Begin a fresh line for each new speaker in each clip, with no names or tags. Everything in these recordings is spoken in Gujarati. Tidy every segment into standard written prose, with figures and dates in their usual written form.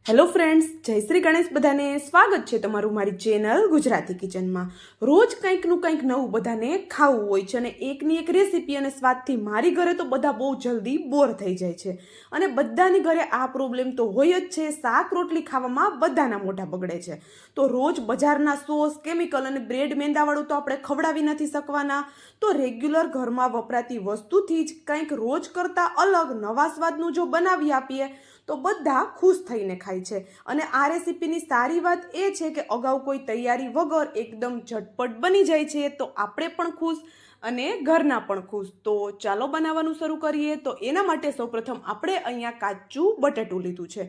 હેલો ફ્રેન્ડ્સ, જય શ્રી ગણેશ. બધાને સ્વાગત છે તમારું મારી ચેનલ ગુજરાતી કિચનમાં. રોજ કંઈકનું કંઈક નવું બધાને ખાવું હોય છે અને એકની એક રેસીપી અને સ્વાદથી મારી ઘરે તો બધા બહુ જલ્દી બોર થઈ જાય છે અને બધાની ઘરે આ પ્રોબ્લેમ તો હોય જ છે. શાક રોટલી ખાવામાં બધાના મોઢા બગડે છે. તો રોજ બજારના સોસ, કેમિકલ અને બ્રેડ મેંદાવાળું તો આપણે ખવડાવી નથી શકવાના. તો રેગ્યુલર ઘરમાં વપરાતી વસ્તુથી જ કંઈક રોજ કરતાં અલગ નવા સ્વાદનું જો બનાવી આપીએ તો બધા ખુશ થઈને ખાય છે. અને આ રેસીપીની સારી વાત એ છે કે અગાઉ કોઈ તૈયારી વગર એકદમ ઝટપટ બની જાય છે. તો આપણે પણ ખુશ અને ઘરના પણ ખુશ. તો ચાલો બનાવવાનું શરૂ કરીએ. તો એના માટે સૌપ્રથમ આપણે અહીંયા કાચું બટેટું લીધું છે.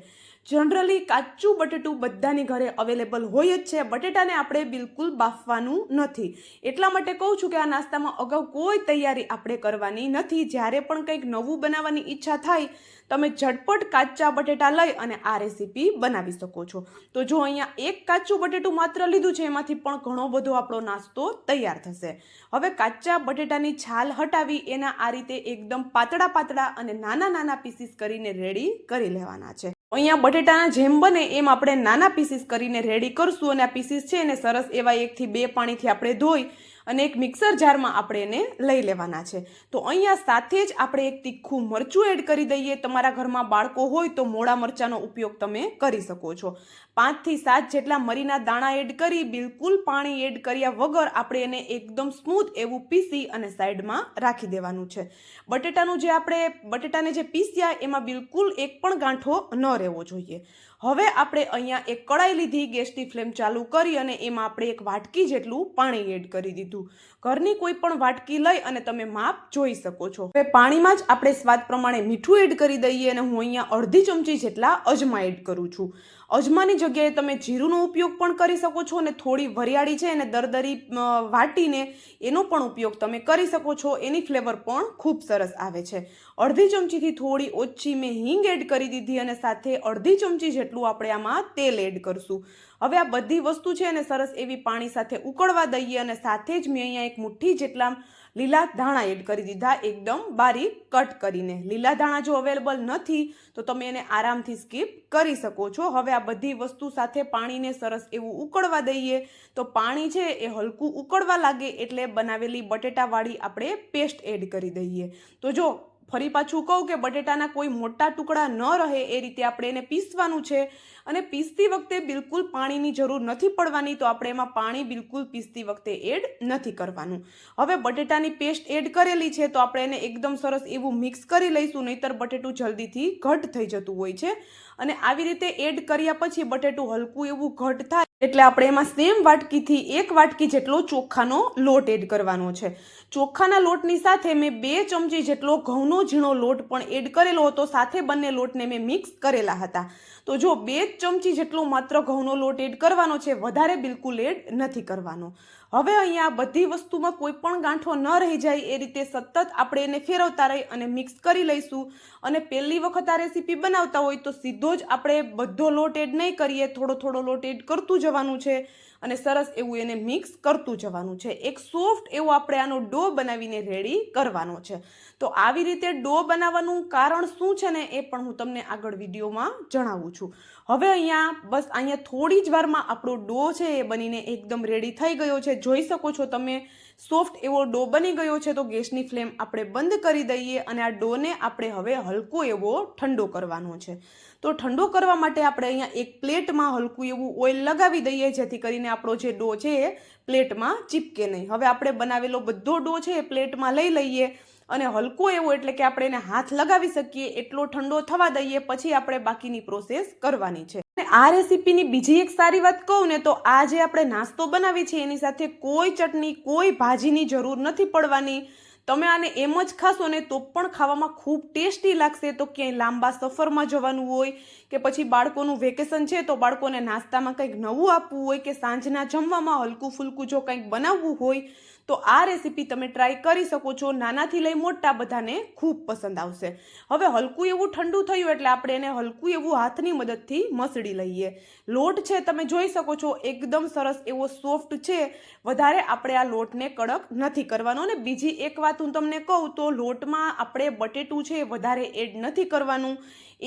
જનરલી કાચું બટેટું બધાની ઘરે અવેલેબલ હોય જ છે. બટેટાને આપણે બિલકુલ બાફવાનું નથી. એટલા માટે કહું છું કે આ નાસ્તામાં અગાઉ કોઈ તૈયારી આપણે કરવાની નથી. જ્યારે પણ કંઈક નવું બનાવવાની ઈચ્છા થાય તમે ઝટપટ કાચા બટેટા લઈ અને આ રેસીપી બનાવી શકો છો. તો જો અહીંયા એક કાચું બટેટું માત્ર લીધું છે, એમાંથી પણ ઘણો બધો આપણો નાસ્તો તૈયાર થશે. હવે કાચા બટેટાની છાલ હટાવી એના આ રીતે એકદમ પાતળા પાતળા અને નાના નાના પીસીસ કરીને રેડી કરી લેવાના છે. અહીંયા બટેટાના જેમ બને એમ આપણે નાના પીસીસ કરીને રેડી કરશું અને આ પીસીસ છે એને સરસ એવા 1 થી 2 પાણીથી આપણે ધોઈ અને એક મિક્સર જારમાં આપણે એને લઈ લેવાના છે. તો અહીંયા સાથે જ આપણે એક તીખું મરચું એડ કરી દઈએ. તમારા ઘરમાં બાળકો હોય તો મોળા મરચાંનો ઉપયોગ તમે કરી શકો છો. 5 થી 7 જેટલા મરીના દાણા એડ કરી બિલકુલ પાણી એડ કર્યા વગર આપણે એને એકદમ સ્મૂથ એવું પીસી અને સાઈડમાં રાખી દેવાનું છે. બટેટાને જે પીસ્યા એમાં બિલકુલ એક પણ ગાંઠો ન રહેવો જોઈએ. હવે આપણે અહીંયા એક કડાઈ લીધી, ગેસની ફ્લેમ ચાલુ કરી અને એમાં આપણે એક વાટકી જેટલું પાણી એડ કરી દીધું. ઘરની કોઈ પણ વાટકી લઈ અને તમે માપ જોઈ શકો છો. હવે પાણીમાં જ આપણે સ્વાદ પ્રમાણે મીઠું એડ કરી દઈએ અને હું અહીંયા અડધી ચમચી જેટલા અજમા એડ કરું છું. અજમાની જગ્યાએ તમે જીરુંનો ઉપયોગ પણ કરી શકો છો અને થોડી વરિયાળી છે એને દરદરી વાટીને એનો પણ ઉપયોગ તમે કરી શકો છો. એની ફ્લેવર પણ ખૂબ સરસ આવે છે. અડધી ચમચીથી થોડી ઓછી મેં હિંગ એડ કરી દીધી અને સાથે અડધી ચમચી જેટલું આપણે આમાં તેલ એડ કરશું. હવે આ બધી વસ્તુ છે એને સરસ એવી પાણી સાથે ઉકળવા દઈએ અને સાથે જ મેં અહીંયા એક મુઠ્ઠી જેટલા લીલા ધાણા એડ કરી દીધા, એકદમ બારીક કટ કરીને. લીલા ધાણા જો અવેલેબલ નથી તો તમે એને આરામથી સ્કીપ કરી શકો છો. હવે આ બધી વસ્તુ સાથે પાણીને સરસ એવું ઉકળવા દઈએ. તો પાણી છે એ હલકું ઉકળવા લાગે એટલે બનાવેલી બટેટાવાળી આપણે પેસ્ટ એડ કરી દઈએ. તો જો ફરી પાછું કહું કે બટેટાના કોઈ મોટા ટુકડા ન રહે એ રીતે આપણે એને પીસવાનું છે. અને પીસતી વખતે બિલકુલ પાણીની જરૂર નથી પડવાની. તો આપણે એમાં પાણી બિલકુલ પીસતી વખતે એડ નથી કરવાનું. હવે બટેટાની પેસ્ટ એડ કરેલી છે તો આપણે એને એકદમ સરસ એવું મિક્સ કરી લઈશું, નહીતર બટેટું જલ્દીથી ઘટ થઈ જતું હોય છે. અને આવી રીતે એડ કર્યા પછી બટેટું હલકું એવું ઘટ થાય એટલે આપણે એમાં સેમ વાટકીથી 1 વાટકી જેટલો ચોખાનો લોટ એડ કરવાનો છે. ચોખાના લોટની સાથે મેં 2 ચમચી જેટલો ઘઉંનો ઝીણો લોટ પણ એડ કરેલો હતો. સાથે બંને લોટને મેં મિક્સ કરેલા હતા. તો જો 2 ચમચી જેટલો માત્ર ઘઉંનો લોટ એડ કરવાનો છે, વધારે બિલકુલ એડ નથી કરવાનો. હવે અહીંયા બધી વસ્તુમાં કોઈ પણ ગાંઠો ન રહી જાય એ રીતે સતત આપણે એને ફેરવતા રહી અને મિક્સ કરી લઈશું. અને પહેલી વખત આ રેસીપી બનાવતા હોય તો સીધો જ આપણે બધો લોટ એડ નહીં કરીએ, થોડો થોડો લોટ એડ કરતું જવાનું છે અને સરસ એવું એને મિક્સ કરતું જવાનું છે. એક સોફ્ટ એવો આપણે આનો ડો બનાવીને રેડી કરવાનો છે. તો આવી રીતે ડો બનાવવાનું કારણ શું છે ને એ પણ હું તમને આગળ વિડીયોમાં જણાવું છું. હવે અહીંયા થોડી જ વારમાં આપણો ડો છે એ બનીને એકદમ રેડી થઈ ગયો છે. જોઈ શકો છો તમે સોફ્ટ એવો ડો બની ગયો છે. તો ગેસની ફ્લેમ આપણે બંધ કરી દઈએ અને આ ડોને આપણે હવે હલકો એવો ઠંડો કરવાનો છે. તો ઠંડો કરવા માટે આપણે અહીંયા એક પ્લેટમાં હલકું એવું ઓઇલ લગાવી દઈએ, જેથી કરીને આપણો જે ડો છે એ પ્લેટમાં ચીપકે નહીં. હવે આપણે બનાવેલો બધો ડો છે એ પ્લેટમાં લઈ લઈએ અને હલકો એવો એટલે કે આપણે એને હાથ લગાવી શકીએ એટલો ઠંડો થવા દઈએ. પછી આપણે બાકીની પ્રોસેસ કરવાની છે. અને આ રેસીપીની બીજી એક સારી વાત કહું ને તો આ જે આપણે નાસ્તો બનાવી છે એની સાથે કોઈ ચટણી, કોઈ ભાજીની જરૂર નથી પડવાની. તમે આને એમ જ ખાશો ને તો પણ ખાવામાં ખૂબ ટેસ્ટી લાગશે. તો ક્યાંય લાંબા સફરમાં જવાનું હોય કે પછી બાળકોનું વેકેશન છે તો બાળકોને નાસ્તામાં કંઈક નવું આપવું હોય કે સાંજના જમવામાં હલકું ફૂલકું જો કંઈક બનાવવું હોય તો આ રેસીપી તમે ટ્રાય કરી શકો છો. નાનાથી લઈ મોટા બધાને ખૂબ પસંદ આવશે. હવે હલકું એવું ઠંડુ થયું એટલે આપણે એને હલકું એવું હાથની મદદથી મસળી લઈએ. લોટ છે તમે જોઈ શકો છો એકદમ સરસ એવો સોફ્ટ છે. વધારે આપણે આ લોટને કડક નથી કરવાનો. અને બીજી એક વાત હું તમને કહું તો લોટમાં આપણે બટેટું છે વધારે એડ નથી કરવાનું.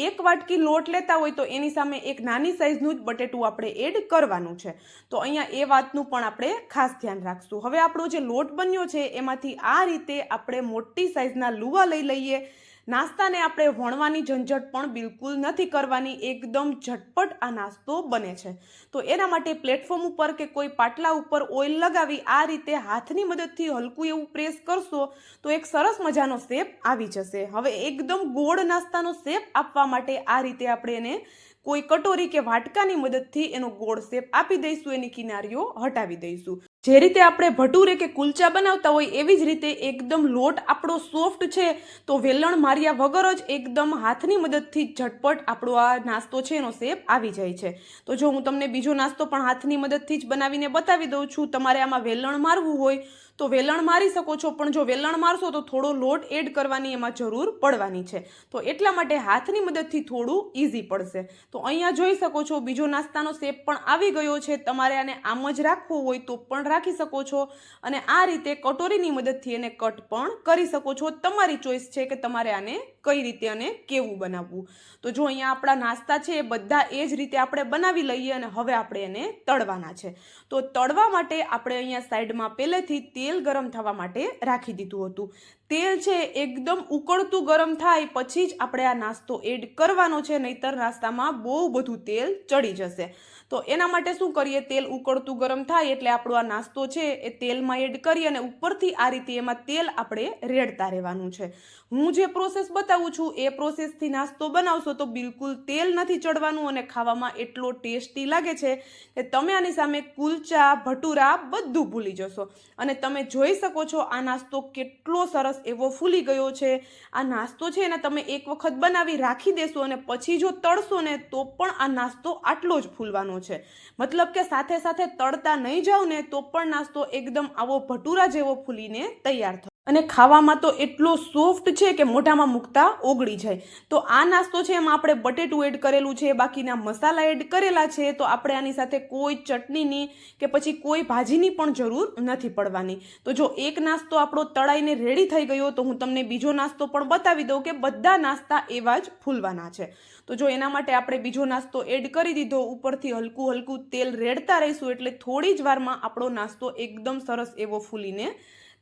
1 વાટકી લોટ લેતા હોય તો એની સામે એક નાની સાઈઝનું જ બટેટું આપણે એડ કરવાનું છે. તો અહીંયા એ વાતનું પણ આપણે ખાસ ધ્યાન રાખશું. હવે આપણો જે લોટ બન્યો છે એમાંથી આ રીતે આપણે મોટી સાઈઝના લુવા લઈ લઈએ. નાસ્તાને આપણે વણવાની ઝંઝટ પણ બિલકુલ નથી કરવાની, એકદમ ઝટપટ આ નાસ્તો બને છે. તો એના માટે પ્લેટફોર્મ ઉપર કે કોઈ પાટલા ઉપર ઓઇલ લગાવી આ રીતે હાથની મદદથી હલકું એવું પ્રેસ કરશો તો એક સરસ મજાનો શેપ આવી જશે. હવે એકદમ ગોળ નાસ્તાનો શેપ આપવા માટે આ રીતે આપણે એને કોઈ કટોરી કે વાટકાની મદદથી એનો ગોળ શેપ આપી દઈશું, એની કિનારીઓ હટાવી દઈશું. જે રીતે આપણે ભટુરે કે કુલચા બનાવતા હોય એવી જ રીતે એકદમ લોટ આપણો સોફ્ટ છે તો વેલણ માર્યા વગર જ એકદમ હાથની મદદથી ઝટપટ આપણો આ નાસ્તો છે એનો શેપ આવી જાય છે. તો જો હું તમને બીજો નાસ્તો પણ હાથની મદદથી જ બનાવીને બતાવી દઉં છું. તમારે આમાં વેલણ મારવું હોય તો વેલણ મારી શકો છો, પણ જો વેલણ મારશો તો થોડો લોટ એડ કરવાની એમાં જરૂર પડવાની છે. તો એટલા માટે હાથની મદદથી થોડું ઇઝી પડશે. તો અહીંયા જોઈ શકો છો બીજો નાસ્તાનો શેપ પણ આવી ગયો છે. તમારે આને આમ જ રાખવો હોય તો પણ રાખી શકો છો અને આ રીતે કટોરીની મદદથી એને કટ પણ કરી શકો છો. તમારી ચોઈસ છે કે તમારે આને કઈ રીતે અને કેવું બનાવવું. તો જો અહીંયા આપણા નાસ્તા છે એ બધા એ જ રીતે આપણે બનાવી લઈએ અને હવે આપણે એને તળવાના છે. તો તળવા માટે આપણે અહીંયા સાઈડમાં પહેલેથી તેલ ગરમ થવા માટે રાખી દીધું હતું. તેલ છે એકદમ ઉકળતું ગરમ થાય પછી જ આપણે આ નાસ્તો એડ કરવાનો છે, નહીતર નાસ્તામાં બહુ બધું તેલ ચડી જશે. તો એના માટે શું કરીએ, તેલ ઉકળતું ગરમ થાય એટલે આપણો આ નાસ્તો છે એ તેલમાં એડ કરી અને ઉપરથી આ રીતે એમાં તેલ આપણે રેડતા રહેવાનું છે. હું જે પ્રોસેસ બતાવું છું એ પ્રોસેસથી નાસ્તો બનાવશો તો બિલકુલ તેલ નથી ચડવાનું અને ખાવામાં એટલો ટેસ્ટી લાગે છે કે તમે આની સામે કુલચા, ભટુરા બધું ભૂલી જશો. અને તમે જોઈ શકો છો આ નાસ્તો કેટલો સરસ એવો ફૂલી ગયો છે. આ નાસ્તો છે એને તમે એક વખત બનાવી રાખી દેશો અને પછી જો તળશો ને તો પણ આ નાસ્તો આટલો જ ફૂલવાનો છે. મતલબ કે સાથે સાથે તળતા નહીં જાવ ને તો પણ નાસ્તો એકદમ આવો ભટુરા જેવો ફૂલીને તૈયાર થશે. અને ખાવામાં તો એટલો સોફ્ટ છે કે મોઢામાં મૂકતા ઓગળી જાય. તો આ નાસ્તો છે એમાં આપણે બટેટું એડ કરેલું છે, બાકીના મસાલા એડ કરેલા છે. તો આપણે આની સાથે કોઈ ચટણીની કે પછી કોઈ ભાજીની પણ જરૂર નથી પડવાની. તો જો એક નાસ્તો આપણો તળાઈને રેડી થઈ ગયો તો હું તમને બીજો નાસ્તો પણ બતાવી દઉં કે બધા નાસ્તા એવા જ ફૂલવાના છે. તો જો એના માટે આપણે બીજો નાસ્તો એડ કરી દીધો, ઉપરથી હલકું હલકું તેલ રેડતા રહીશું એટલે થોડી જ વારમાં આપણો નાસ્તો એકદમ સરસ એવો ફૂલીને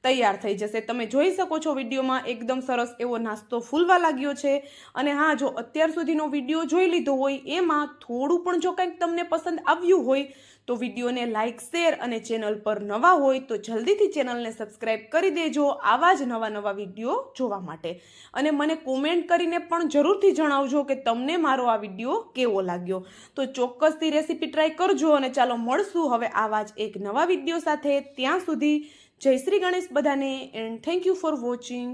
તૈયાર થઈ જશે. તમે જોઈ શકો છો વિડીયોમાં એકદમ સરસ એવો નાસ્તો ફૂલવા લાગ્યો છે. અને હા, જો અત્યાર સુધીનો વિડીયો જોઈ લીધો હોય એમાં થોડું પણ જો કંઈક તમને પસંદ આવ્યું હોય તો વિડીયોને લાઇક, શેર અને ચેનલ પર નવા હોય તો જલ્દીથી ચેનલને સબસ્ક્રાઈબ કરી દેજો આવા જ નવા વિડીયો જોવા માટે. અને મને કોમેન્ટ કરીને પણ જરૂરથી જણાવજો કે તમને મારો આ વિડીયો કેવો લાગ્યો. તો ચોક્કસથી રેસીપી ટ્રાય કરજો અને ચાલો મળશું હવે આવા જ એક નવા વિડીયો સાથે. ત્યાં સુધી જય શ્રી ગણેશ બધાને and thank you for watching.